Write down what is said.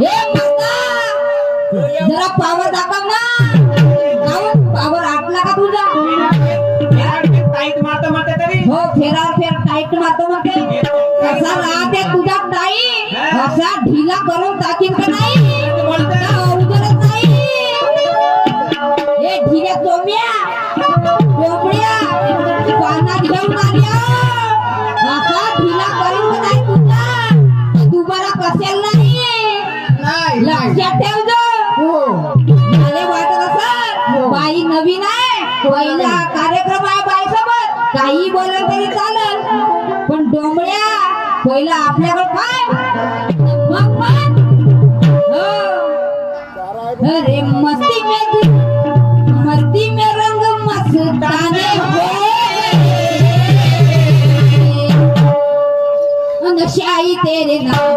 हे माता जरा पावर दाखव ना. काहून पावर आटला का तुझा? टाईट मारतो म्हणते तरी. हो फेरावर फेर टाईट मारतो म्हणते. कसा राहते तुझा टाईट कसा ढिला करून टाकीन का नाही? अवघडच नाही. हे ढिल्या चोम्या डोबड्या पानात घेऊन आल्या. असा ढिला करून का नाही तुझा? दुबारा कसेल नाही. लक्षात ठेव जो. मला वाटत असं बाई नवीन आहे, पहिला कार्यक्रम आहे बाई सोबत काही बोललं तरी चालेल, पण डोंबळ्या पहिला आपल्याकडे काय मग अरे मस्ती में रंग मस्ताने हो नशाई तेरे नाम